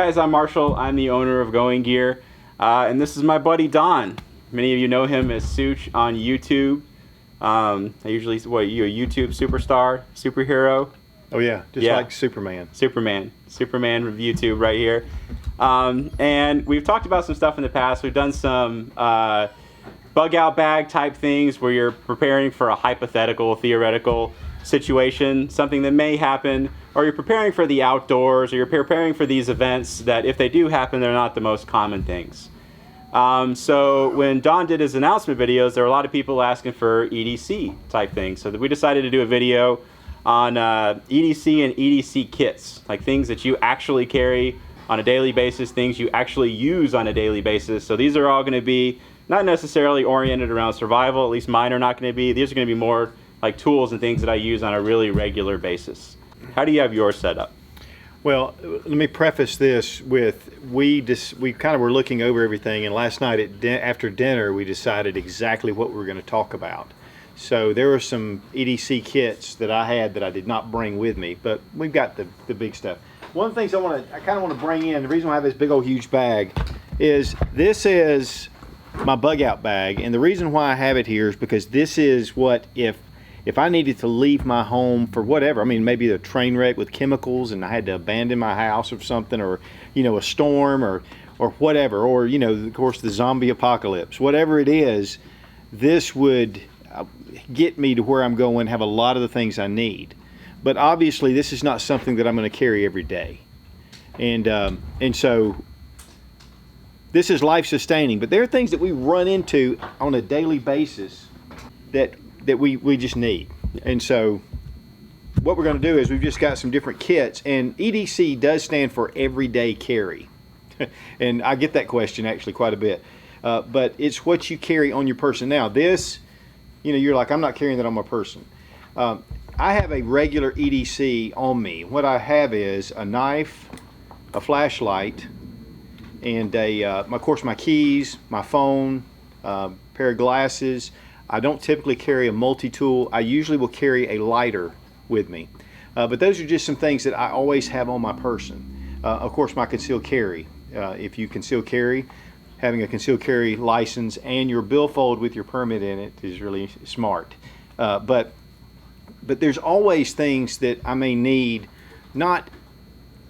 guys, I'm Marshall. I'm the owner of Going Gear, and this is my buddy Don. Many of you know him as Such on YouTube. I usually, you a YouTube superstar, superhero? Oh yeah, just like Superman. Superman of YouTube right here. And we've talked about some stuff in the past. We've done some bug out bag type things where you're preparing for a hypothetical, theoretical situation, something that may happen, or you're preparing for the outdoors, or you're preparing for these events that if they do happen, they're not the most common things. So when Don did his announcement videos, there were a lot of people asking for EDC type things. So we decided to do a video on EDC and EDC kits, like things that you actually carry on a daily basis, things you actually use on a daily basis. So these are all going to be not necessarily oriented around survival, at least mine are not going to be. These are going to be more like tools and things that I use on a really regular basis. How do you have yours set up? Well, let me preface this with we kind of were looking over everything, and last night after dinner we decided exactly what we were going to talk about. So there were some EDC kits that I had that I did not bring with me, but we've got the big stuff. One of the things I kind of want to bring in, the reason why I have this big old huge bag is this is my bug out bag, and the reason why I have it here is because this is what if I needed to leave my home for whatever, I mean maybe a train wreck with chemicals and I had to abandon my house or something, or a storm or whatever, or of course the zombie apocalypse, whatever it is, this would get me to where I'm going, have a lot of the things I need. But obviously this is not something that I'm going to carry every day, and so this is life sustaining, but there are things that we run into on a daily basis that we just need. And so what we're going to do is we've just got some different kits, and EDC does stand for everyday carry. And I get that question actually quite a bit, but it's what you carry on your person. Now this, you're like, I'm not carrying that on my person. I have a regular EDC on me. What I have is a knife, a flashlight, and of course my keys, my phone, pair of glasses. I don't typically carry a multi-tool. I usually will carry a lighter with me. But those are just some things that I always have on my person. Of course, my concealed carry. If you conceal carry, having a concealed carry license and your billfold with your permit in it is really smart. But there's always things that I may need, not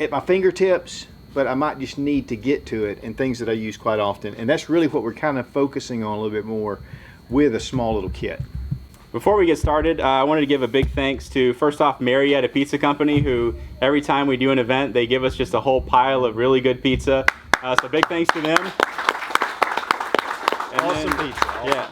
at my fingertips, but I might just need to get to it, and things that I use quite often. And that's really what we're kind of focusing on a little bit more with a small little kit. Before we get started, I wanted to give a big thanks to, first off, Marietta Pizza Company, who every time we do an event, they give us just a whole pile of really good pizza. So big thanks to them. Awesome pizza.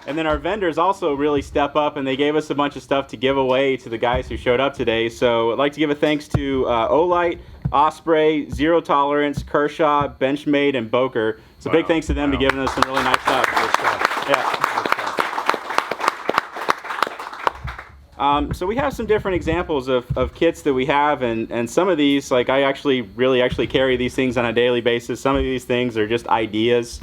And then our vendors also really step up, and they gave us a bunch of stuff to give away to the guys who showed up today. So I'd like to give a thanks to Olight, Osprey, Zero Tolerance, Kershaw, Benchmade, and Boker. So big thanks to them to giving us some really nice stuff. So we have some different examples of kits that we have, and some of these, like I really carry these things on a daily basis. Some of these things are just ideas.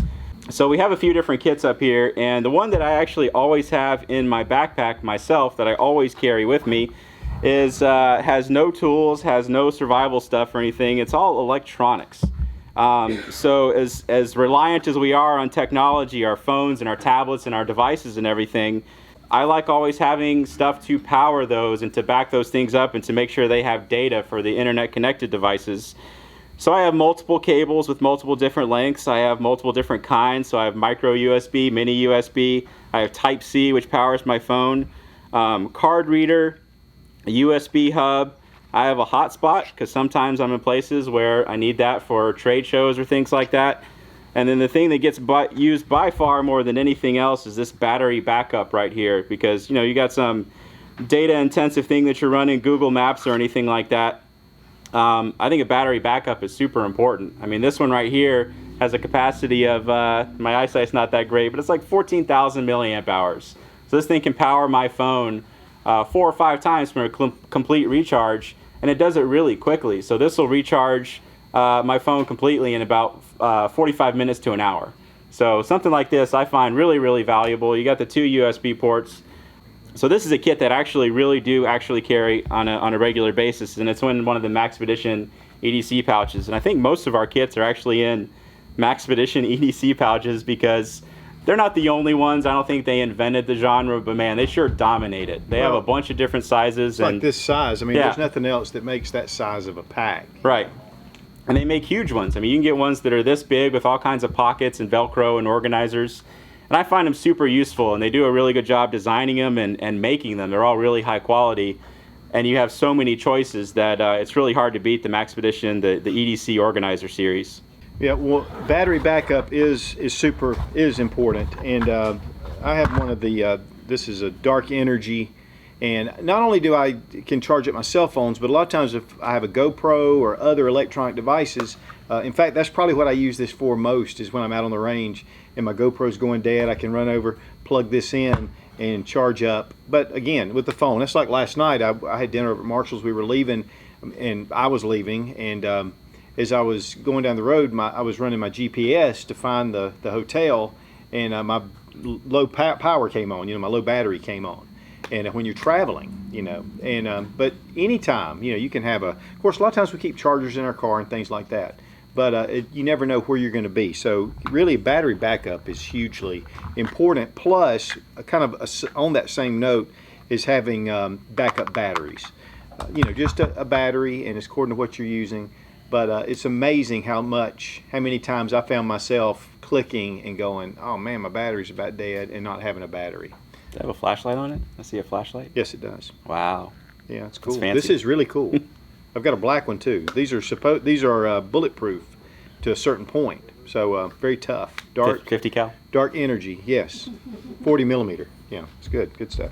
So we have a few different kits up here, and the one that I actually always have in my backpack myself that I always carry with me is has no tools, has no survival stuff or anything. It's all electronics. So as reliant as we are on technology, our phones and our tablets and our devices and everything, I like always having stuff to power those and to back those things up and to make sure they have data for the internet connected devices. So I have multiple cables with multiple different lengths. I have multiple different kinds. So I have micro USB, mini USB. I have Type-C, which powers my phone, card reader, a USB hub. I have a hotspot because sometimes I'm in places where I need that for trade shows or things like that. And then the thing that gets used by far more than anything else is this battery backup right here, because you got some data intensive thing that you're running, Google Maps or anything like that. I think a battery backup is super important. I mean, this one right here has a capacity of, my eyesight's not that great, but it's like 14,000 milliamp hours. So this thing can power my phone 4 or 5 times from a complete recharge, and it does it really quickly. So this will recharge my phone completely in about 45 minutes to an hour. So something like this I find really, really valuable. You got the 2 USB ports. So this is a kit that I actually really do carry on a regular basis, and it's in one of the Maxpedition EDC pouches. And I think most of our kits are actually in Maxpedition EDC pouches because they're not the only ones. I don't think they invented the genre, but man, they sure dominate it. They have a bunch of different sizes. Like this size. I mean, yeah. There's nothing else that makes that size of a pack. Right. And they make huge ones. I mean, you can get ones that are this big with all kinds of pockets and Velcro and organizers. And I find them super useful, and they do a really good job designing them and making them. They're all really high quality. And you have so many choices that it's really hard to beat the Maxpedition, the EDC Organizer series. Yeah, well, battery backup is important, and I have one of the. This is a Dark Energy, and not only do I can charge it my cell phones, but a lot of times if I have a GoPro or other electronic devices, in fact, that's probably what I use this for most. Is when I'm out on the range and my GoPro's going dead, I can run over, plug this in, and charge up. But again, with the phone, that's like last night. I had dinner over at Marshall's. We were leaving, and I was leaving, and as I was going down the road, I was running my GPS to find the hotel, and my low power came on. My low battery came on. And when you're traveling, but anytime, you can have of course, a lot of times we keep chargers in our car and things like that. But you never know where you're going to be. So really, battery backup is hugely important. Plus, on that same note, is having backup batteries. Just a battery, and it's according to what you're using. But it's amazing how many times I found myself clicking and going, oh man, my battery's about dead, and not having a battery. Does it have a flashlight on it? I see a flashlight. Yes, it does. Wow. Yeah, it's cool. That's fancy. This is really cool. I've got a black one too. These are bulletproof to a certain point. So very tough. Dark 50 cal. Dark Energy. Yes. 40 millimeter. Yeah, it's good. Good stuff.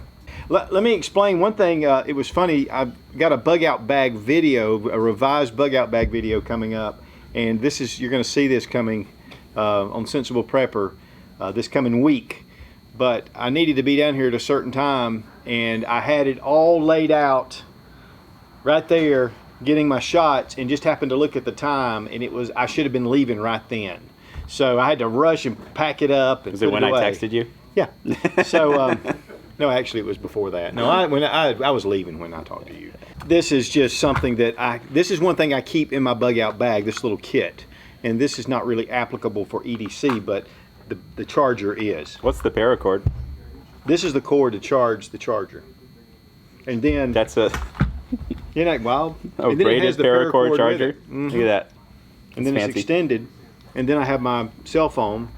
Let me explain one thing. It was funny. I've got a bug out bag video, a revised bug out bag video coming up, and you're going to see this coming on Sensible Prepper this coming week. But I needed to be down here at a certain time, and I had it all laid out right there, getting my shots, and just happened to look at the time, and I should have been leaving right then. So I had to rush and pack it up and Was it when I texted you? Yeah. So. No, actually, it was before that. No, I was leaving when I talked to you. This is just something this is one thing I keep in my bug out bag, this little kit. And this is not really applicable for EDC, but the charger is. What's the paracord? This is the cord to charge the charger. And then... That's a... You're not wild? Oh, braided paracord charger? Mm-hmm. Look at that. And then it's extended. And then I have my cell phone,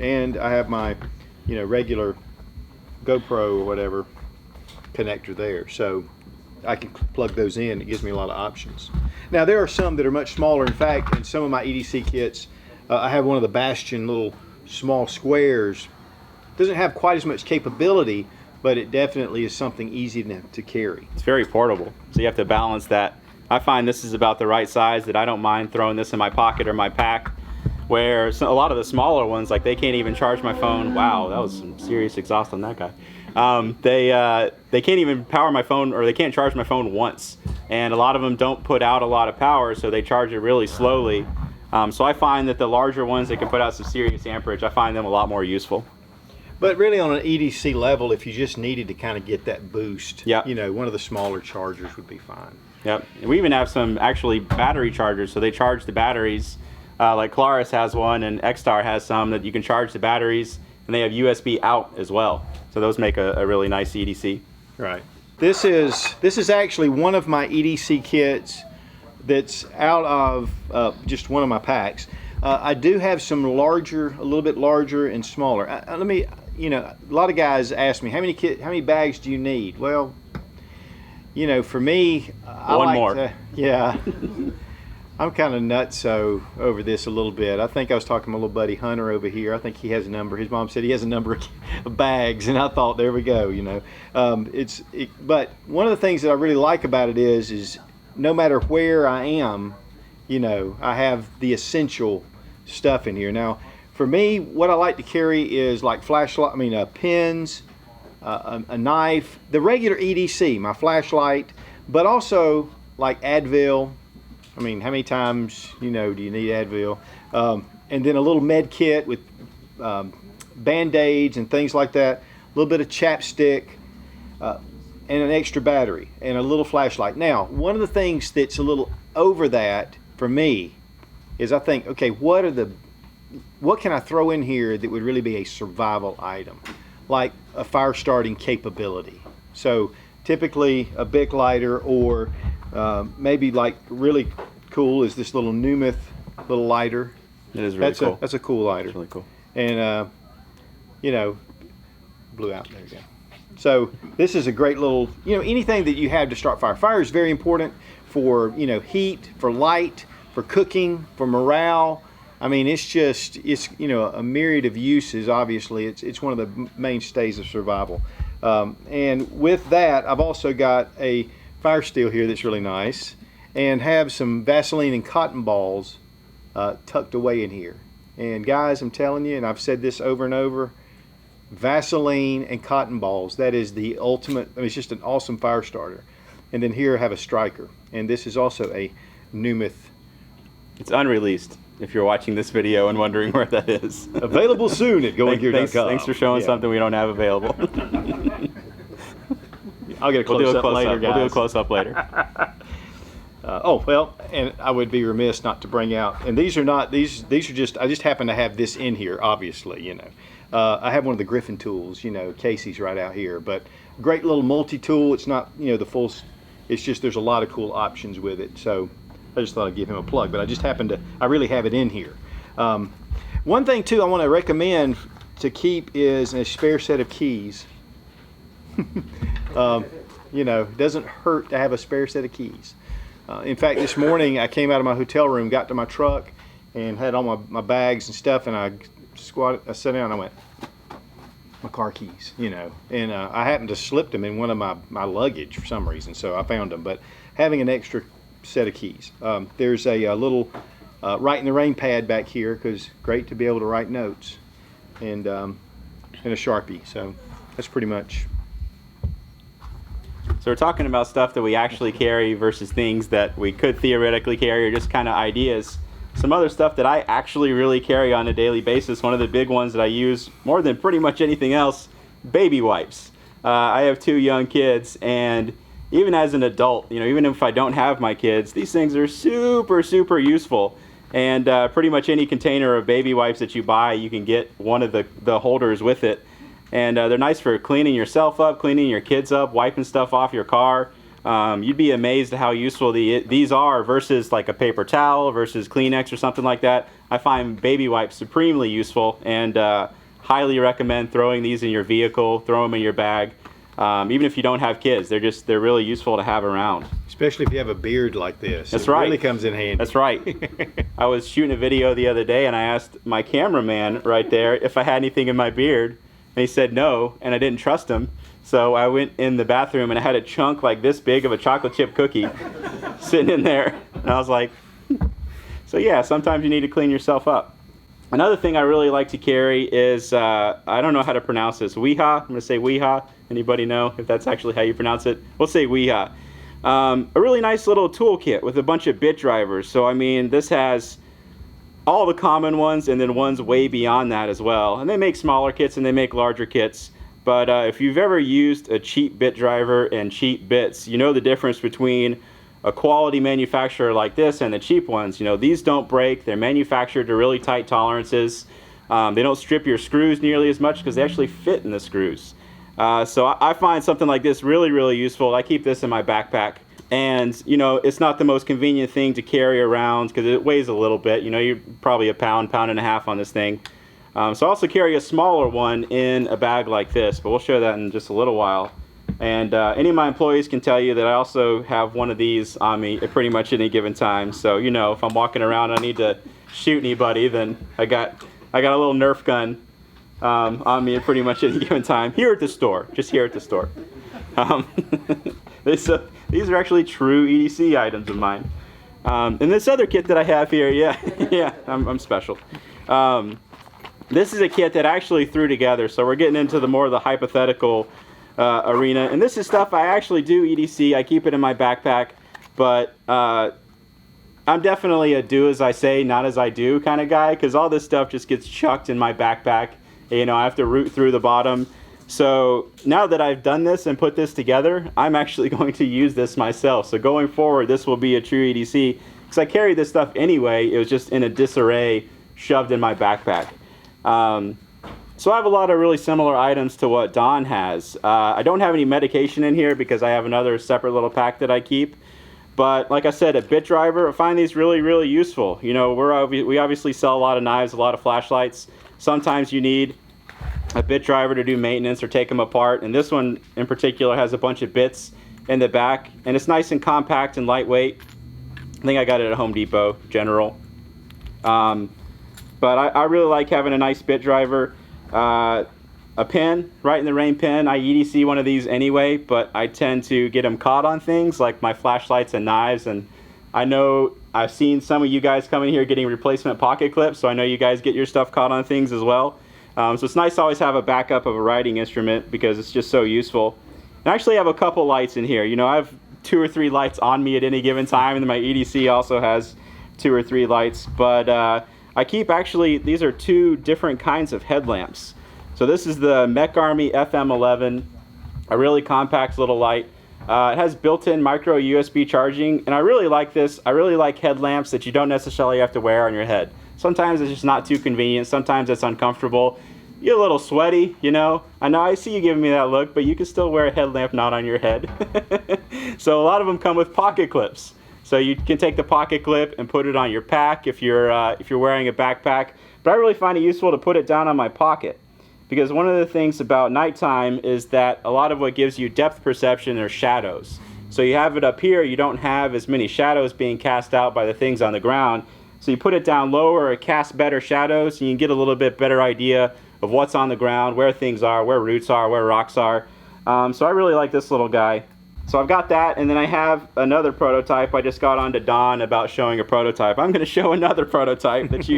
and I have my, regular GoPro or whatever connector there, so I can plug those in. It gives me a lot of options. Now there are some that are much smaller. In fact, in some of my EDC kits, I have one of the Bastion little small squares. Doesn't have quite as much capability, but it definitely is something easy to carry. It's very portable, so you have to balance that. I find this is about the right size that I don't mind throwing this in my pocket or my pack, where a lot of the smaller ones, like they can't even charge my phone. Wow, that was some serious exhaust on that guy. They can't even power my phone, or they can't charge my phone once. And a lot of them don't put out a lot of power, so they charge it really slowly. So I find that the larger ones that can put out some serious amperage, I find them a lot more useful. But really on an EDC level, if you just needed to kind of get that boost, yep. One of the smaller chargers would be fine. Yep. And we even have some actually battery chargers, so they charge the batteries. Like Claris has one, and X-Star has some that you can charge the batteries, and they have USB out as well. So those make a really nice EDC. Right. This is actually one of my EDC kits that's out of just one of my packs. I do have some larger, a little bit larger and smaller. A lot of guys ask me, how many bags do you need? Well, for me, I One like more. Yeah. I'm kind of nutso over this a little bit. I think I was talking to my little buddy Hunter over here. I think he has a number. His mom said he has a number of bags, and I thought, there we go. But one of the things that I really like about it is no matter where I am, I have the essential stuff in here. Now, for me, what I like to carry is like pens, a knife, the regular EDC, my flashlight, but also like Advil. How many times, do you need Advil? And then a little med kit with Band-Aids and things like that. A little bit of chapstick and an extra battery and a little flashlight. Now, one of the things that's a little over that for me is I think, okay, what can I throw in here that would really be a survival item, like a fire starting capability. So typically a Bic lighter, or maybe like really cool is this little Numith little lighter. It is really cool. That's a cool lighter. It's really cool. And you know, blew out. There you go. So this is a great little, you know, anything that you have to start fire. Fire is very important for, you know, heat, for light, for cooking, for morale. I mean, it's you know, a myriad of uses. Obviously, it's one of the mainstays of survival. And with that, I've also got a fire steel here that's really nice, and have some Vaseline and cotton balls tucked away in here. And guys, I'm telling you, and I've said this over and over, Vaseline and cotton balls, that is the ultimate. I mean, it's just an awesome fire starter. And then here I have a striker, and this is also a Numith. It's unreleased, if you're watching this video and wondering where that is. Available soon at goinggear.com. Thanks for showing something we don't have available. I'll get a close-up later, guys. We'll do a close-up later. Oh, well, and I would be remiss not to bring out, and these are just, I just happen to have this in here, obviously, you know. I have one of the Griffin tools, you know, Casey's right out here, but great little multi-tool. It's not, you know, the full, it's just there's a lot of cool options with it. So I just thought I'd give him a plug, but I really have it in here. One thing too I want to recommend to keep is a spare set of keys. You know, it doesn't hurt to have a spare set of keys. In fact, this morning I came out of my hotel room, got to my truck, and had all my bags and stuff, and I sat down and I went, my car keys, you know, and I happened to slip them in one of my luggage for some reason, so I found them. But having an extra set of keys. There's a little write in the rain pad back here, because great to be able to write notes, and a Sharpie. So that's pretty much. So we're talking about stuff that we actually carry versus things that we could theoretically carry, or just kind of ideas. Some other stuff that I actually really carry on a daily basis, one of the big ones that I use more than pretty much anything else, baby wipes. I have 2 young kids, and even as an adult, you know, even if I don't have my kids, these things are super, super useful. And pretty much any container of baby wipes that you buy, you can get one of the holders with it. And they're nice for cleaning yourself up, cleaning your kids up, wiping stuff off your car. You'd be amazed at how useful these are versus like a paper towel versus Kleenex or something like that. I find baby wipes supremely useful, and highly recommend throwing these in your vehicle, throw them in your bag. Even if you don't have kids, they're really useful to have around. Especially if you have a beard like this. That's it right. Really comes in handy. That's right. I was shooting a video the other day, and I asked my cameraman right there if I had anything in my beard, and he said no, and I didn't trust him. So I went in the bathroom, and I had a chunk like this big of a chocolate chip cookie sitting in there. And I was like, so yeah, sometimes you need to clean yourself up. Another thing I really like to carry is, I don't know how to pronounce this, Weeha. I'm going to say Weeha. Anybody know if that's actually how you pronounce it? We'll say Weeha. A really nice little toolkit with a bunch of bit drivers. So I mean, this has all the common ones and then ones way beyond that as well. And they make smaller kits and they make larger kits. But if you've ever used a cheap bit driver and cheap bits, you know the difference between a quality manufacturer like this and the cheap ones. You know, these don't break. They're manufactured to really tight tolerances. They don't strip your screws nearly as much because they actually fit in the screws. So I find something like this really, really useful. I keep this in my backpack. And, you know, it's not the most convenient thing to carry around because it weighs a little bit. You know, you're probably a pound and a half on this thing. So I also carry a smaller one in a bag like this, but we'll show that in just a little while. And any of my employees can tell you that I also have one of these on me at pretty much any given time. So, you know, if I'm walking around and I need to shoot anybody, then I got a little Nerf gun on me at pretty much any given time. Here at the store, just here at the store. These are actually true EDC items of mine. And this other kit that I have here, yeah, I'm special. This is a kit that I actually threw together, so we're getting into the more of the hypothetical arena. And this is stuff I actually do EDC. I keep it in my backpack, but I'm definitely a do as I say, not as I do kind of guy, because all this stuff just gets chucked in my backpack. You know, I have to root through the bottom. So now that I've done this and put this together, I'm actually going to use this myself. So going forward, this will be a true EDC, because I carry this stuff anyway. It was just in a disarray shoved in my backpack. So I have a lot of really similar items to what Don has. I don't have any medication in here because I have another separate little pack that I keep. But like I said, a bit driver, I find these really, really useful. You know, we obviously sell a lot of knives, a lot of flashlights. Sometimes you need a bit driver to do maintenance or take them apart. And this one in particular has a bunch of bits in the back. And it's nice and compact and lightweight. I think I got it at Home Depot, General. But I really like having a nice bit driver. A pin, right in the rain pin. I EDC one of these anyway, but I tend to get them caught on things like my flashlights and knives. And I know I've seen some of you guys coming here getting replacement pocket clips, so I know you guys get your stuff caught on things as well. So it's nice to always have a backup of a writing instrument because it's just so useful. And I actually have a couple lights in here. You know, I have 2 or 3 lights on me at any given time, and then my EDC also has 2 or 3 lights. But I keep actually, these are 2 different kinds of headlamps. So this is the Mech Army FM11, a really compact little light. It has built-in micro USB charging, and I really like this. I really like headlamps that you don't necessarily have to wear on your head. Sometimes it's just not too convenient. Sometimes it's uncomfortable. You get a little sweaty, you know. I know I see you giving me that look, but you can still wear a headlamp not on your head. So a lot of them come with pocket clips. So you can take the pocket clip and put it on your pack if you're wearing a backpack. But I really find it useful to put it down on my pocket. Because one of the things about nighttime is that a lot of what gives you depth perception are shadows. So you have it up here, you don't have as many shadows being cast out by the things on the ground. So you put it down lower, it casts better shadows, and you can get a little bit better idea of what's on the ground, where things are, where roots are, where rocks are. So I really like this little guy. So I've got that, and then I have another prototype. I just got on to Don about showing a prototype. I'm going to show another prototype that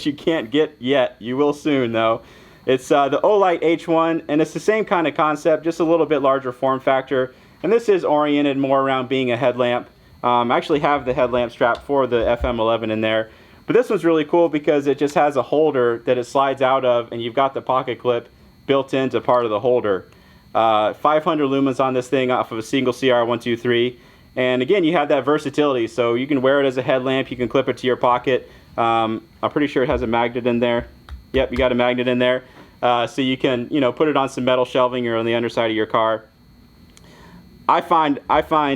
you can't get yet. You will soon, though. It's the Olight H1, and it's the same kind of concept, just a little bit larger form factor. And this is oriented more around being a headlamp. I actually have the headlamp strap for the FM11 in there. But this one's really cool because it just has a holder that it slides out of, and you've got the pocket clip built into part of the holder. 500 lumens on this thing off of a single CR123. And again, you have that versatility, so you can wear it as a headlamp, you can clip it to your pocket. I'm pretty sure it has a magnet in there. Yep, you got a magnet in there. So you can, you know, put it on some metal shelving or on the underside of your car. I find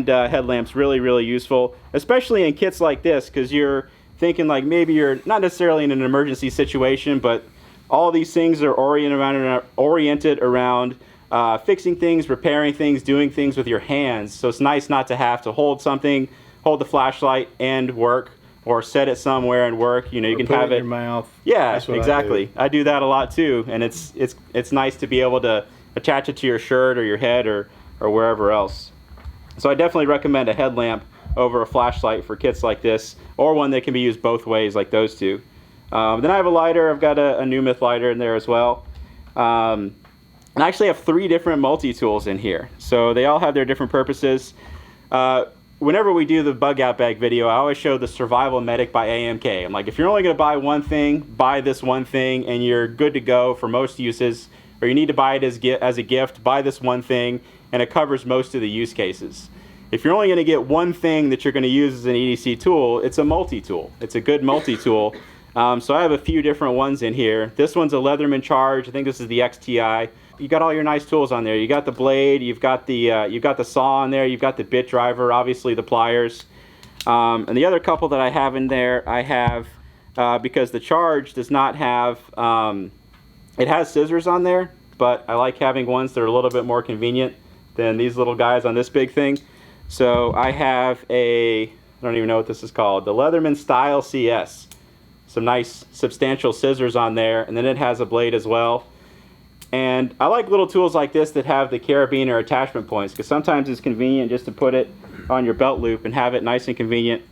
headlamps really, really useful, especially in kits like this, because you're thinking like maybe you're not necessarily in an emergency situation, but all these things are oriented around fixing things, repairing things, doing things with your hands. So it's nice not to have to hold something, hold the flashlight and work, or set it somewhere and work. You know, you can have it in your mouth. Yeah, exactly. I do that a lot too, and it's nice to be able to attach it to your shirt or your head or wherever else. So I definitely recommend a headlamp over a flashlight for kits like this, or one that can be used both ways like those two. Then I have a lighter. I've got a Numith lighter in there as well. And I actually have 3 different multi-tools in here. So they all have their different purposes. Whenever we do the bug out bag video, I always show the Survival Medic by AMK. I'm like, if you're only going to buy one thing, buy this one thing, and you're good to go for most uses. Or you need to buy it as a gift, buy this one thing, and it covers most of the use cases. If you're only going to get one thing that you're going to use as an EDC tool, it's a multi-tool. It's a good multi-tool. So I have a few different ones in here. This one's a Leatherman Charge. I think this is the XTI. You got all your nice tools on there. You got the blade, you've got the saw on there, you've got the bit driver, obviously the pliers. And the other couple that I have in there, I have, because the Charge does not have, it has scissors on there, but I like having ones that are a little bit more convenient than these little guys on this big thing. So I have I don't even know what this is called, the Leatherman Style CS. Some nice substantial scissors on there, and then it has a blade as well. And I like little tools like this that have the carabiner attachment points, because sometimes it's convenient just to put it on your belt loop and have it nice and convenient,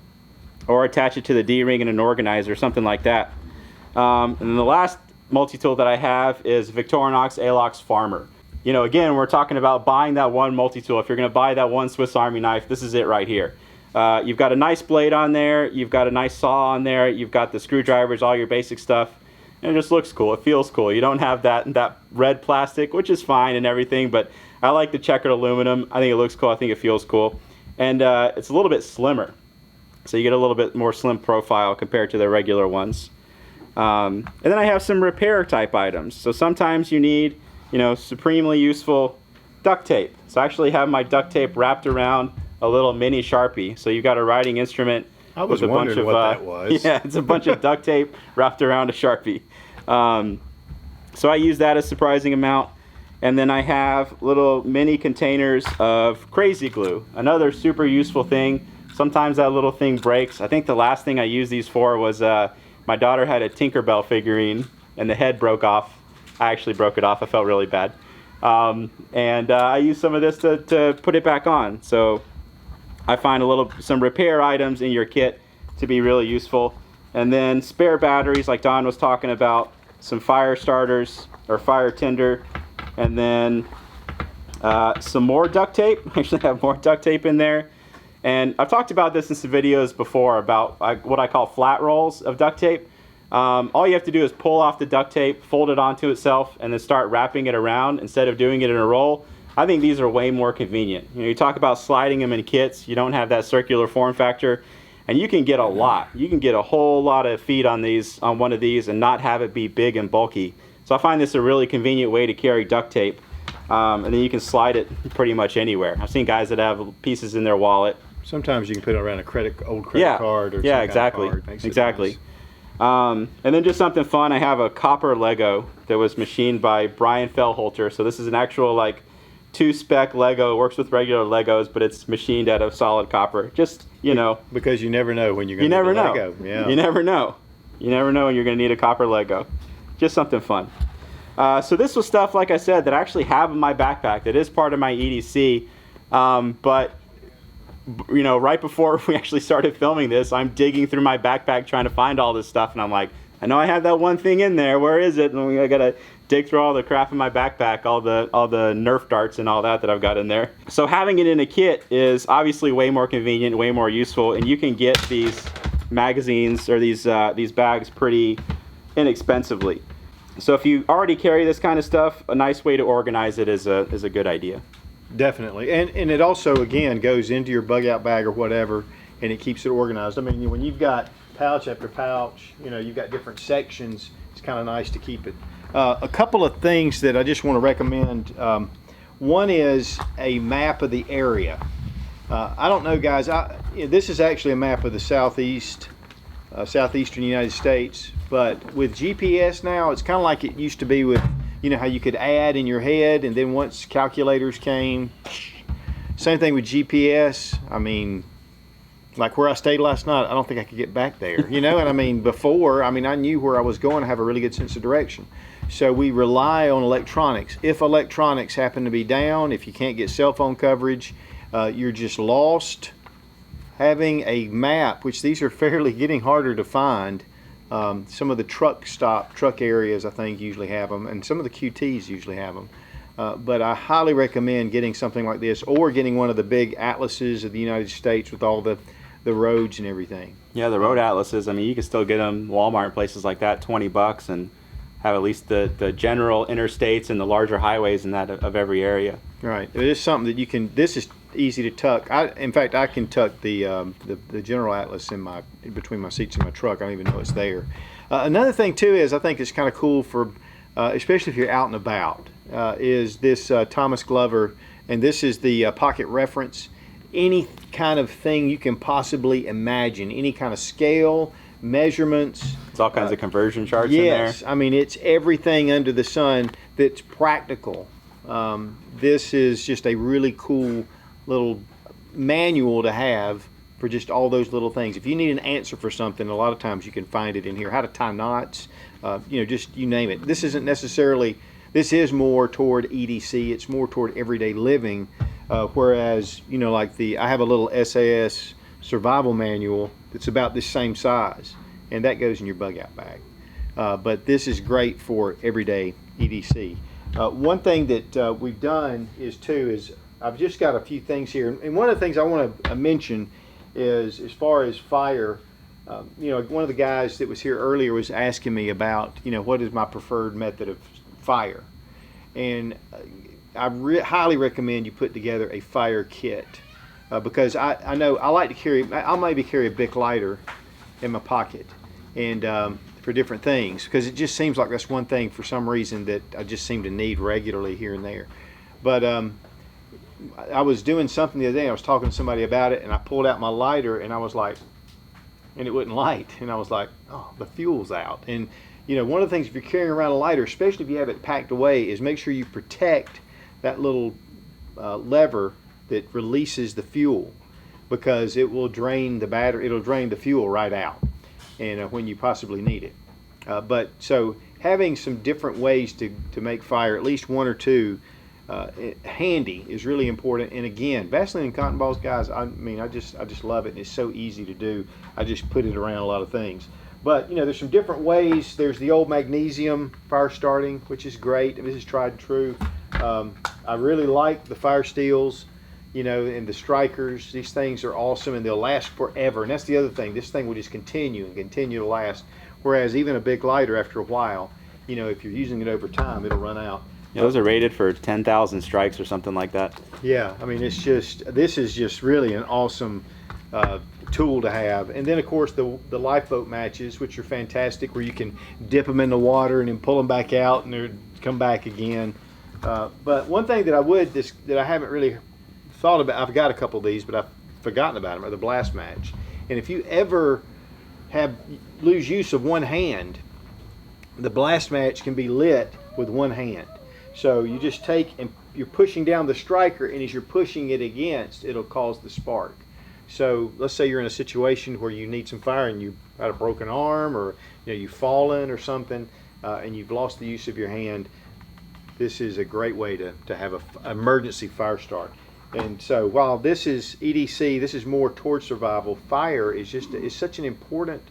or attach it to the D-ring in an organizer, something like that. And then the last multi-tool that I have is Victorinox Alox Farmer. You know, again, we're talking about buying that one multi-tool. If you're going to buy that one Swiss Army knife, this is it right here. You've got a nice blade on there, you've got a nice saw on there, you've got the screwdrivers, all your basic stuff. and it just looks cool. It feels cool. You don't have that red plastic, which is fine and everything, but I like the checkered aluminum. I think it looks cool. I think it feels cool. And it's a little bit slimmer. So you get a little bit more slim profile compared to the regular ones. And then I have some repair type items. So sometimes you need, supremely useful duct tape. So I actually have my duct tape wrapped around a little mini Sharpie. So you've got a writing instrument. I was wondering what that was. Yeah, it's a bunch of duct tape wrapped around a Sharpie. So I use that a surprising amount. And then I have little mini containers of crazy glue. Another super useful thing. Sometimes that little thing breaks. I think the last thing I used these for was my daughter had a Tinkerbell figurine and the head broke off. I actually broke it off. I felt really bad. And I used some of this to put it back on. So I find some repair items in your kit to be really useful. And then spare batteries like Don was talking about, some fire starters or fire tinder, and then some more duct tape. I actually have more duct tape in there. And I've talked about this in some videos before about what I call flat rolls of duct tape. All you have to do is pull off the duct tape, fold it onto itself, and then start wrapping it around instead of doing it in a roll. I think these are way more convenient. You talk about sliding them in kits, you don't have that circular form factor, and you can get a lot. You can get a whole lot of feet on one of these and not have it be big and bulky. So I find this a really convenient way to carry duct tape, and then you can slide it pretty much anywhere. I've seen guys that have pieces in their wallet. Sometimes you can put it around a old credit card or yeah, some exactly, kind of card. exactly. Nice. And then just something fun. I have a copper Lego that was machined by Brian Fellholter. So this is an actual 2-spec Lego. It works with regular Legos, but it's machined out of solid copper. Just because you never know when you're going to need a know. Lego. Yeah. You never know. You never know when you're going to need a copper Lego. Just something fun. So this was stuff, like I said, that I actually have in my backpack. That is part of my EDC, but right before we actually started filming this, I'm digging through my backpack trying to find all this stuff, and I'm like, I know I have that one thing in there. Where is it? And I gotta dig through all the crap in my backpack, all the Nerf darts and all that I've got in there. So having it in a kit is obviously way more convenient, way more useful, and you can get these magazines or these bags pretty inexpensively. So if you already carry this kind of stuff, a nice way to organize it is a good idea. Definitely, and it also again goes into your bug out bag or whatever, and it keeps it organized. I mean, when you've got pouch after pouch, you've got different sections. It's kind of nice to keep it. A couple of things that I just want to recommend. One is a map of the area. I don't know, guys. This is actually a map of the southeastern United States, but with GPS now, it's kind of like it used to be with. How you could add in your head, and then once calculators came, same thing with GPS. I mean, like where I stayed last night, I don't think I could get back there. And I mean, before, I knew where I was going. I have a really good sense of direction. So we rely on electronics. If electronics happen to be down, if you can't get cell phone coverage, you're just lost. Having a map, which these are fairly getting harder to find. Some of the truck areas I think usually have them, and some of the QTs usually have them. But I highly recommend getting something like this, or getting one of the big atlases of the United States with all the roads and everything. Yeah, the road atlases. I mean, you can still get them Walmart and places like that, $20, and have at least the general interstates and the larger highways in that of every area. Right. It is something that you can. This is easy to tuck. In fact, I can tuck the general atlas in between my seats in my truck. I don't even know it's there. Another thing too is I think it's kind of cool for, especially if you're out and about, is this Thomas Glover, and this is the pocket reference. Any kind of thing you can possibly imagine, any kind of scale, measurements. It's all kinds of conversion charts in there. Yes, I mean it's everything under the sun that's practical. This is just a really cool little manual to have for just all those little things. If you need an answer for something, a lot of times you can find it in here. How to tie knots, just you name it. This isn't necessarily, this is more toward EDC. It's more toward everyday living, whereas, I have a little SAS survival manual that's about this same size, and that goes in your bug out bag. But this is great for everyday EDC. One thing that we've done is I've just got a few things here, and one of the things I want to mention is, as far as fire, One of the guys that was here earlier was asking me about, what is my preferred method of fire. And I highly recommend you put together a fire kit because I know I like to carry, I'll maybe carry a Bic lighter in my pocket and for different things, because it just seems like that's one thing for some reason that I just seem to need regularly here and there. But I was doing something the other day, I was talking to somebody about it, and I pulled out my lighter and I was like, and it wouldn't light, and I was like, oh, the fuel's out. And one of the things, if you're carrying around a lighter, especially if you have it packed away, is make sure you protect that little lever that releases the fuel, because it will drain the battery, it'll drain the fuel right out, and when you possibly need it. But so having some different ways to make fire, at least one or two, handy is really important. And again, Vaseline and cotton balls, guys, I just love it, and it's so easy to do. I just put it around a lot of things. But there's some different ways. There's the old magnesium fire starting, which is great. This is tried and true. I really like the fire steels, and the strikers. These things are awesome, and they'll last forever. And that's the other thing. This thing will just continue and continue to last. Whereas even a big lighter, after a while, if you're using it over time, it'll run out. Yeah, those are rated for 10,000 strikes or something like that. Yeah, I mean, this is just really an awesome tool to have. And then, of course, the lifeboat matches, which are fantastic, where you can dip them in the water and then pull them back out and they come back again. But one thing that that I haven't really thought about, I've got a couple of these, but I've forgotten about them, are the blast match. And if you ever lose use of one hand, the blast match can be lit with one hand. So you just take and you're pushing down the striker, and as you're pushing it against, it'll cause the spark. So let's say you're in a situation where you need some fire and you've got a broken arm, or you've fallen or something, and you've lost the use of your hand. This is a great way to have an emergency fire start. And so while this is EDC, this is more towards survival, fire is such an important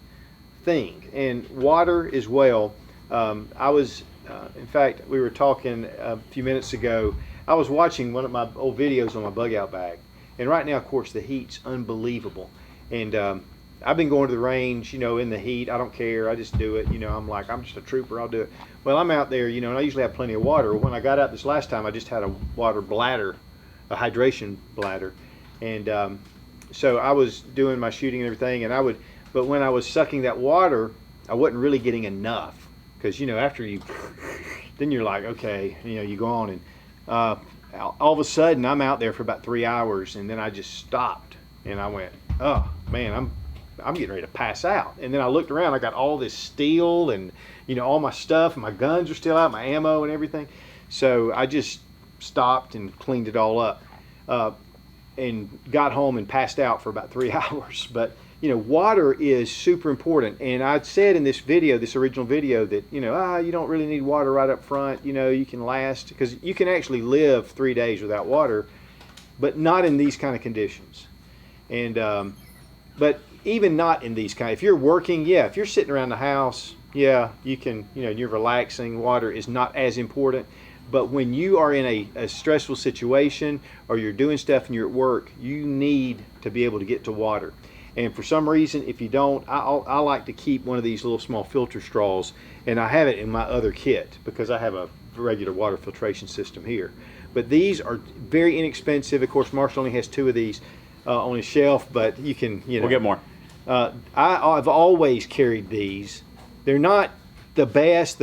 thing. And water as well. In fact, we were talking a few minutes ago, I was watching one of my old videos on my bug out bag. And right now, of course, the heat's unbelievable. And I've been going to the range, in the heat. I don't care. I just do it. I'm just a trooper. I'll do it. Well, I'm out there, and I usually have plenty of water. When I got out this last time, I just had a water bladder, a hydration bladder. And so I was doing my shooting and everything, but when I was sucking that water, I wasn't really getting enough. Because, after then you're like, okay, you go on, and all of a sudden I'm out there for about 3 hours, and then I just stopped, and I went, oh man, I'm getting ready to pass out. And then I looked around, I got all this steel and all my stuff, and my guns are still out, my ammo and everything. So I just stopped and cleaned it all up, and got home and passed out for about 3 hours. But water is super important. And I said in this video, this original video, that you don't really need water right up front. You can last, because you can actually live 3 days without water, but not in these kind of conditions. And but even not in these kind, if you're working, if you're sitting around the house, you can, you're relaxing, water is not as important. But when you are in a stressful situation, or you're doing stuff and you're at work, you need to be able to get to water. And for some reason, if you don't, I like to keep one of these little small filter straws, and I have it in my other kit because I have a regular water filtration system here. But these are very inexpensive. Of course, Marshall only has 2 of these on his shelf, but you can, We'll get more. I've always carried these. They're not the best,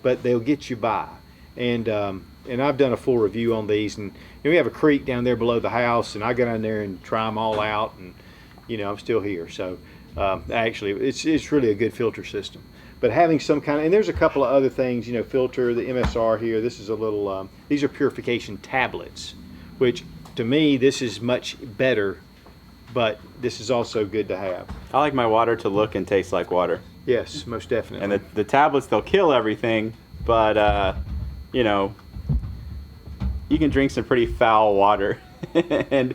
but they'll get you by. And I've done a full review on these, and we have a creek down there below the house, and I go down there and try them all out, and I'm still here. So actually, it's really a good filter system. But having some kind of, and there's a couple of other things, filter, the MSR here. This is a little, these are purification tablets, which to me, this is much better, but this is also good to have. I like my water to look and taste like water. Yes, most definitely. And the tablets, they'll kill everything, but you can drink some pretty foul water and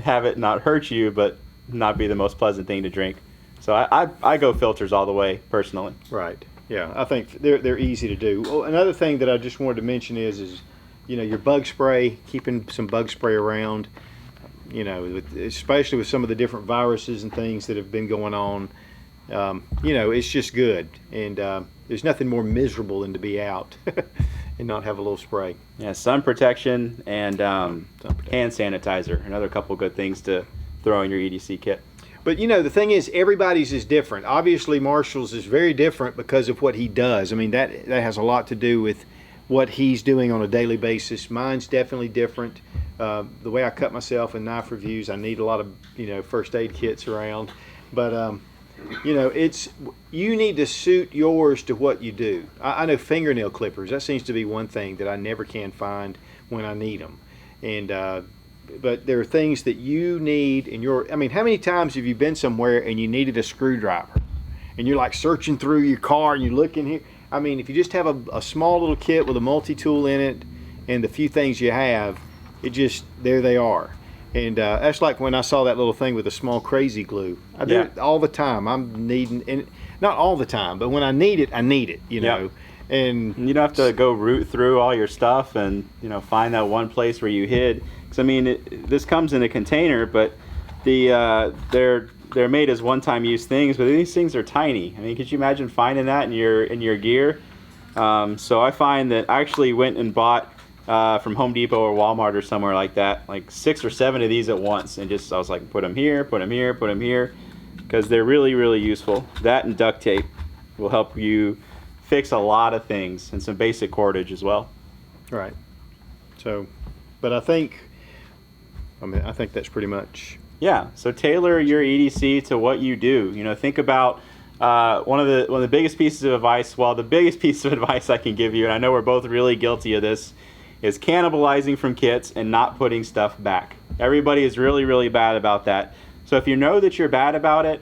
have it not hurt you, but not be the most pleasant thing to drink. So I go filters all the way, personally. Right. Yeah, I think they're easy to do. Well, another thing that I just wanted to mention is your bug spray, keeping some bug spray around. You know, especially with some of the different viruses and things that have been going on. You know, it's just good. And there's nothing more miserable than to be out and not have a little spray. Yeah, sun protection and hand sanitizer. Another couple good things to throw in your EDC kit. But you know, the thing is, everybody's is different. Obviously, Marshall's is very different because of what he does. I mean, that has a lot to do with what he's doing on a daily basis. Mine's definitely different. The way I cut myself in knife reviews, I need a lot of, you know, first aid kits around. But you know, you need to suit yours to what you do. I know fingernail clippers. That seems to be one thing that I never can find when I need them. And but there are things that you need in your. I mean, how many times have you been somewhere and you needed a screwdriver, and you're like searching through your car and you're looking here? I mean, if you just have a small little kit with a multi-tool in it and the few things you have, it just, there they are. And that's like when I saw that little thing with a small crazy glue. I do it all the time. I'm needing, and not all the time, but when I need it, you know. And you don't have to go root through all your stuff and, you know, find that one place where you hid. Because I mean, this comes in a container, but they're made as one-time use things, but these things are tiny. I mean, could you imagine finding that in your gear? So I find that I actually went and bought from Home Depot or Walmart or somewhere like that, like 6 or 7 of these at once, and I was like, put them here, put them here, put them here, because they're really, really useful. That and duct tape will help you fix a lot of things, and some basic cordage as well. Right. So, but I think that's pretty much. Yeah. So tailor your EDC to what you do. You know, think about one of the biggest pieces of advice. Well, the biggest piece of advice I can give you, and I know we're both really guilty of this, is cannibalizing from kits and not putting stuff back. Everybody is really, really bad about that. So if you know that you're bad about it,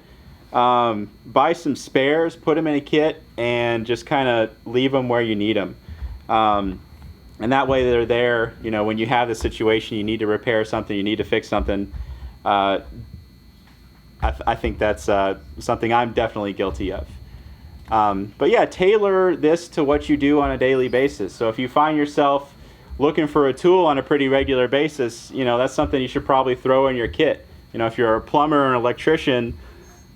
buy some spares, put them in a kit, and just kind of leave them where you need them. And that way they're there, you know, when you have the situation, you need to repair something, you need to fix something. I think that's something I'm definitely guilty of. But yeah, tailor this to what you do on a daily basis. So if you find yourself looking for a tool on a pretty regular basis, you know, that's something you should probably throw in your kit. You know, if you're a plumber or an electrician,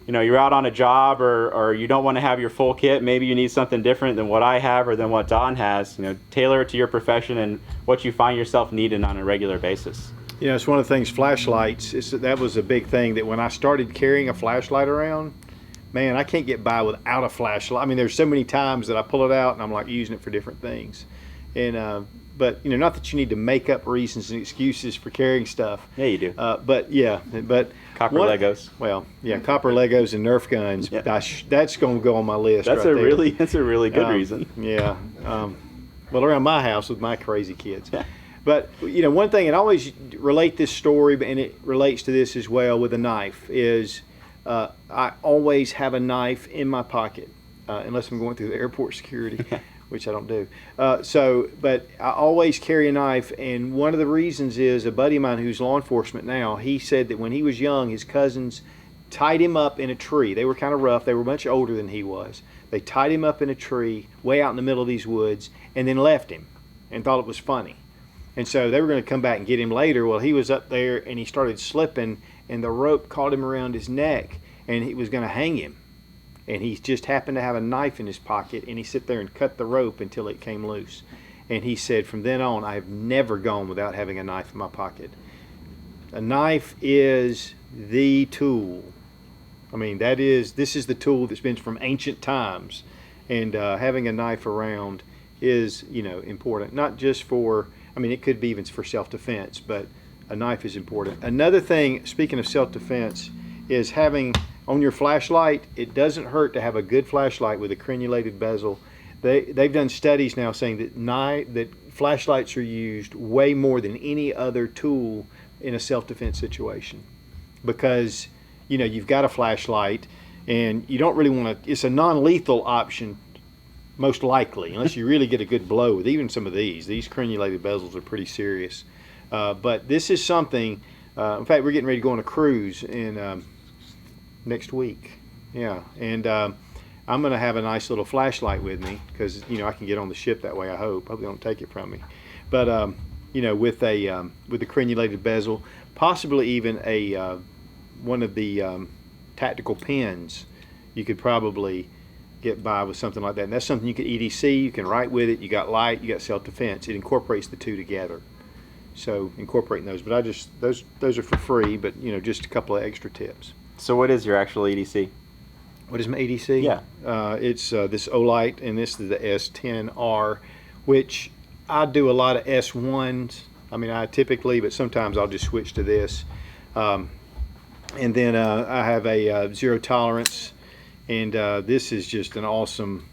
you know, you're out on a job or you don't want to have your full kit, maybe you need something different than what I have or than what Don has. You know, tailor it to your profession and what you find yourself needing on a regular basis. You know, it's one of the things, flashlights, that was a big thing that when I started carrying a flashlight around, man, I can't get by without a flashlight. I mean, there's so many times that I pull it out and I'm like using it for different things. And, but, you know, not that you need to make up reasons and excuses for carrying stuff. Yeah, you do. But Copper Legos. Well, yeah, copper Legos and Nerf guns. Yeah. That's going to go on my list. That's right there. That's a really good reason. Yeah. Well, around my house with my crazy kids. Yeah. But, you know, one thing, and I always relate this story, and it relates to this as well with a knife, is I always have a knife in my pocket, unless I'm going through the airport security, which I don't do. But I always carry a knife, and one of the reasons is a buddy of mine who's law enforcement now, he said that when he was young, his cousins tied him up in a tree. They were kind of rough. They were much older than he was. They tied him up in a tree way out in the middle of these woods and then left him and thought it was funny. And so they were going to come back and get him later. Well, he was up there and he started slipping, and the rope caught him around his neck, and he was going to hang him. And he just happened to have a knife in his pocket, and he sat there and cut the rope until it came loose. And he said, from then on, I have never gone without having a knife in my pocket. A knife is the tool. I mean, this is the tool that's been from ancient times. And having a knife around is, you know, important. Not just for, I mean, it could be even for self-defense, but a knife is important. Another thing, speaking of self-defense, is having on your flashlight, it doesn't hurt to have a good flashlight with a crenulated bezel. They've done studies now saying that flashlights are used way more than any other tool in a self-defense situation, because, you know, you've got a flashlight and you don't really want to, it's a non-lethal option most likely, unless you really get a good blow with even some of these crenulated bezels are pretty serious. But this is something, in fact, we're getting ready to go on a cruise in next week. Yeah. And I'm going to have a nice little flashlight with me because, you know, I can get on the ship that way. I hope they don't take it from me. But, you know, with the crenulated bezel. possibly even a one of the tactical pens. You could probably get by with something like that. And that's something you can EDC. You can write with it. You got light. You got self-defense. It incorporates the two together. So incorporating those, but those are for free. But just a couple of extra tips. So what is your actual EDC? What is my EDC? Yeah. It's this Olight, and this is the S10R, which I do a lot of S1s. I mean, I typically, but sometimes I'll just switch to this. And then I have a zero tolerance, and this is just an awesome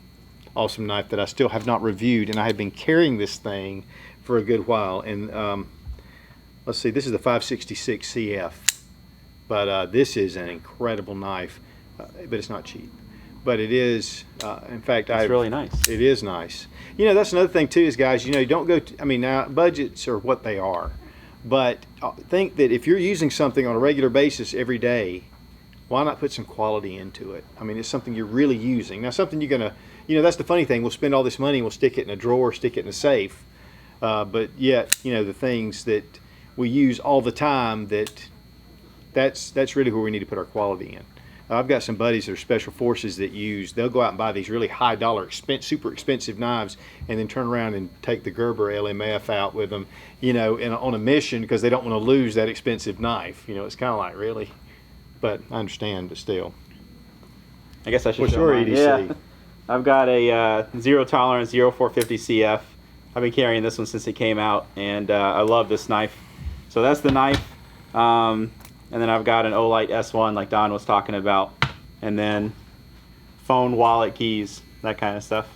knife that I still have not reviewed, and I have been carrying this thing for a good while. And let's see, this is the 566 CF, but this is an incredible knife, but it's not cheap. But it is, in fact, it's really nice. It is nice. That's another thing too, is guys, you don't go, I mean, now budgets are what they are, but think that if you're using something on a regular basis every day, why not put some quality into it? I mean, it's something you're really using. Now, something you're going to, that's the funny thing, we'll spend all this money, we'll stick it in a drawer, stick it in a safe, but yet, the things that we use all the time, that's really where we need to put our quality in. I've got some buddies that are special forces that they'll go out and buy these really high dollar, super expensive knives, and then turn around and take the Gerber LMF out with them, on a mission because they don't want to lose that expensive knife. It's kind of like, really? But I understand, but still. I guess I should What's show your mine. EDC? Yeah. I've got a zero tolerance 0450 CF. I've been carrying this one since it came out, and I love this knife. So that's the knife. And then I've got an Olight S1 like Don was talking about. And then phone, wallet, keys, that kind of stuff.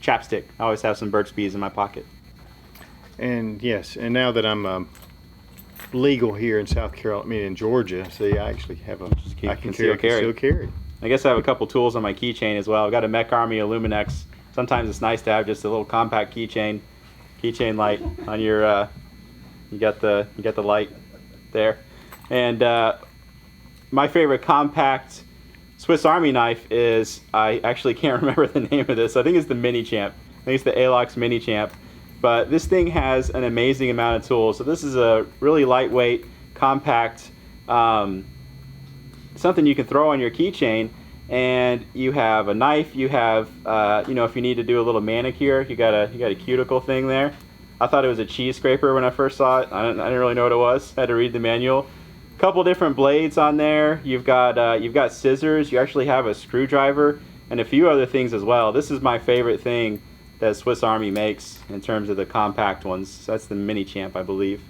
Chapstick. I always have some Burt's Bees in my pocket. And yes, and now that I'm legal here in in Georgia, see, I actually have I can still carry. I guess I have a couple tools on my keychain as well. I've got a Mech Army Illuminex. Sometimes it's nice to have just a little compact keychain light on your. You got the light there. And my favorite compact Swiss Army knife is, I actually can't remember the name of this. I think it's the Mini Champ. I think it's the Alox Mini Champ. But this thing has an amazing amount of tools. So this is a really lightweight, compact, something you can throw on your keychain. And you have a knife. You have, if you need to do a little manicure, you got a cuticle thing there. I thought it was a cheese scraper when I first saw it. I didn't really know what it was. I had to read the manual. Couple different blades on there. You've got scissors. You actually have a screwdriver and a few other things as well. This is my favorite thing that Swiss Army makes in terms of the compact ones. That's the Mini Champ, I believe.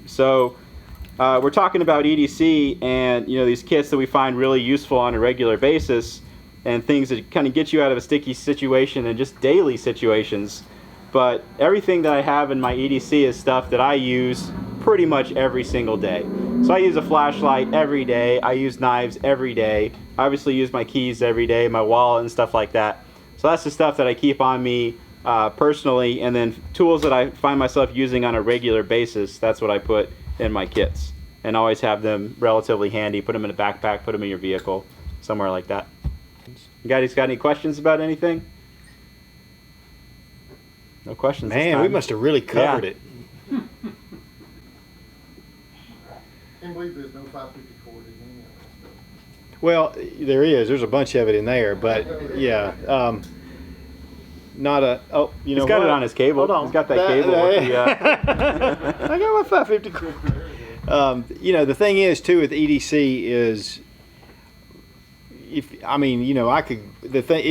So we're talking about EDC and these kits that we find really useful on a regular basis, and things that kind of get you out of a sticky situation and just daily situations. But everything that I have in my EDC is stuff that I use pretty much every single day. So I use a flashlight every day. I use knives every day. I obviously use my keys every day, my wallet and stuff like that. So that's the stuff that I keep on me personally. And then tools that I find myself using on a regular basis, that's what I put in my kits. And always have them relatively handy. Put them in a backpack, put them in your vehicle, somewhere like that. You guys got any questions about anything? No questions. Man, we must have really covered it. Can't believe there's no 550 cord in any of that stuff. Well, there is. There's a bunch of it in there, but yeah, not a. Oh, He's got it on his cable. Hold on. He's got that cable. With the, I got my 550 cord. The thing is too with EDC is, it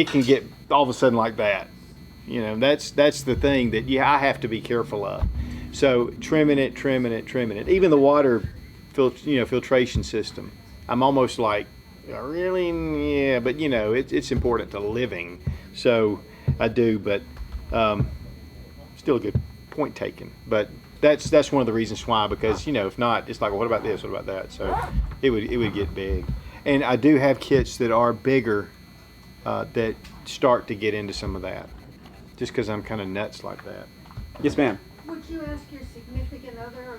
can get all of a sudden like that. That's the thing that I have to be careful of. So trimming it. Even the water filtration system. I'm almost like, really? Yeah, but it's important to living. So I do, but still a good point taken. But that's one of the reasons why, because if not, it's like, well, what about this? What about that? So it would get big. And I do have kits that are bigger that start to get into some of that. Just because I'm kind of nuts like that. Yes, ma'am. Would you ask your significant other or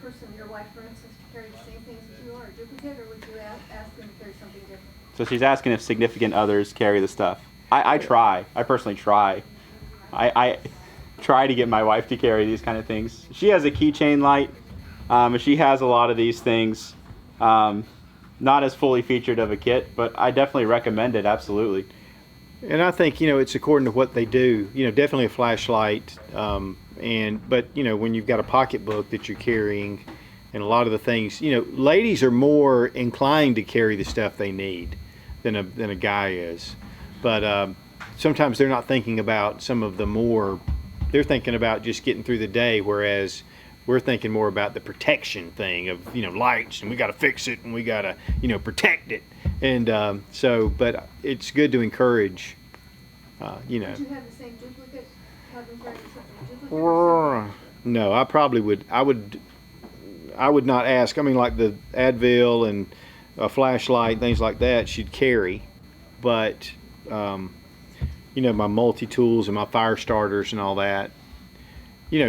person, your wife, for instance, to carry the same things as you are, duplicate, or would you ask them to carry something different? So she's asking if significant others carry the stuff. I try. I personally try. I try to get my wife to carry these kind of things. She has a keychain light And she has a lot of these things. Not as fully featured of a kit, but I definitely recommend it, absolutely. And I think, it's according to what they do. Definitely a flashlight. But when you've got a pocketbook that you're carrying, and a lot of the things, ladies are more inclined to carry the stuff they need than a guy is. But sometimes they're not thinking about some of the more. They're thinking about just getting through the day, whereas we're thinking more about the protection thing of lights, and we got to fix it, and we got to protect it. And but it's good to encourage. Would you have the same duplicate? Have them carry something duplicate or something? No, I probably would. I would not ask. I mean, like the Advil and a flashlight, things like that, she'd carry. But my multi-tools and my fire starters and all that,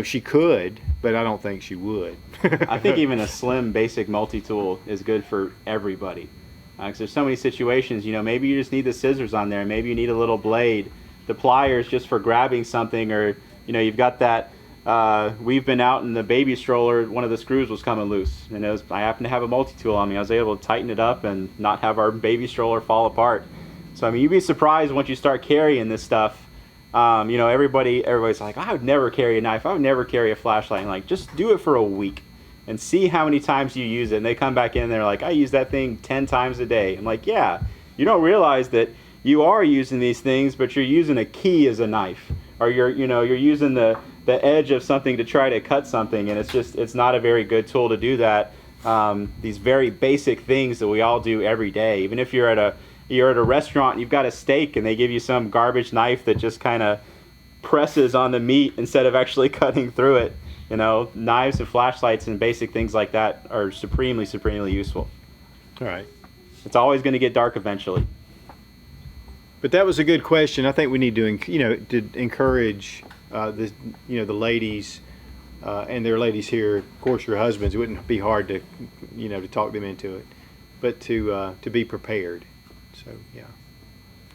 she could, but I don't think she would. I think even a slim basic multi-tool is good for everybody. Because there's so many situations, maybe you just need the scissors on there, maybe you need a little blade, the pliers just for grabbing something, or you've got that. We've been out in the baby stroller, one of the screws was coming loose, and I happened to have a multi-tool on me. I was able to tighten it up and not have our baby stroller fall apart. So I mean, you'd be surprised once you start carrying this stuff. Everybody's like, I would never carry a knife, I would never carry a flashlight. And like, just do it for a week and see how many times you use it. And they come back in and they're like, I use that thing 10 times a day. I'm like, yeah, you don't realize that you are using these things, but you're using a key as a knife, or you're using the edge of something to try to cut something, and it's not a very good tool to do that. These very basic things that we all do every day. Even if you're at a restaurant and you've got a steak and they give you some garbage knife that just kind of presses on the meat instead of actually cutting through it. Knives and flashlights and basic things like that are supremely useful. All right. It's always going to get dark eventually. But that was a good question. I think we need to, to encourage the ladies, and there are ladies here, of course, your husbands. It wouldn't be hard to, to talk them into it, but to be prepared. So yeah.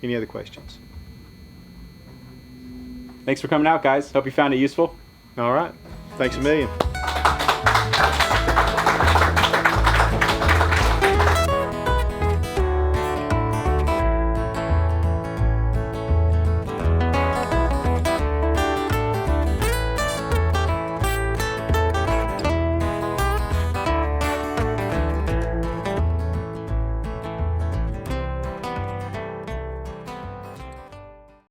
Any other questions? Thanks for coming out, guys. Hope you found it useful. All right. Thanks a million.